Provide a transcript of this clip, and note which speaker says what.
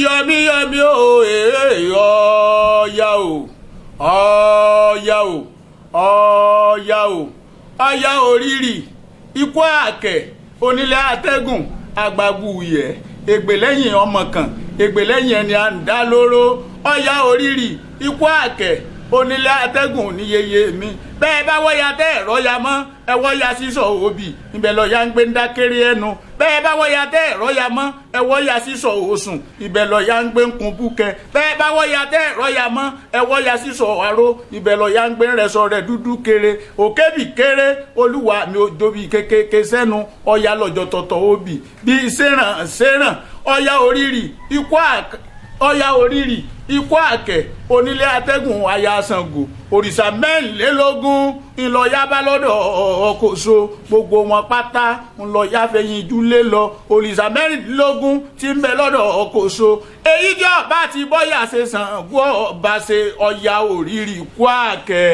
Speaker 1: yọmí o ọ̀yà o ọ̀yà o ọ̀yà o ọ̀yà orírì ikú àkẹ́ onílé atẹ́gùn àgbàgbùyẹ̀ ègbè lẹ́yìn ọmọ kan ègbè lẹ́yìn ẹni à ń dá lóró ọ̀yà orírì ikú àkẹ́ onílé atẹ́gùn ní yeye mi bẹ́ẹ̀ bá wọ́ya tẹ́ ẹ̀rọ ya mọ́ ẹ wọ́ya sísọ òbí ibẹ̀ lọ́ya ń gbé ń dá kéré ẹnu bẹ́ẹ̀ bá wọ́ya tẹ́ ẹ̀rọ ya mọ́ ẹ wọ́ya sísọ òsùn ibẹ̀ lọ́ya ń gbé ń kun búkẹ́ bẹ́ẹ̀ bá wọ́ya tẹ́ ẹ̀rọ ya mọ́ ẹ wọ́ya sísọ àró ibẹ̀ lọ́ya ń gbé ń rẹsọ rẹ̀ dúdú kéré òkébì kéré olúwa mi ò dobi kékeré sẹ́nu ọ̀ya lọ́jọ́ tọ̀tọ̀ òbí bí sẹ́ràn ọ̀ya orírì ikú àkẹ́ onílé atẹ́gùn aya Ṣàngó òrìṣà mẹ́rìnlélógún ńlọyà bá lọ́dọ̀ ọkọ̀ṣo gbogbo wọn pátá ńlọyà fẹ̀yìn júlé lọ òrìṣà mẹ́rìnlélógún tí ń bẹ lọ́dọ̀ ọkọ̀ṣo èyí tí ọba ti bọ́yà ṣe Ṣàngó ọba ṣe ọ̀yà orírì ikú àkẹ́.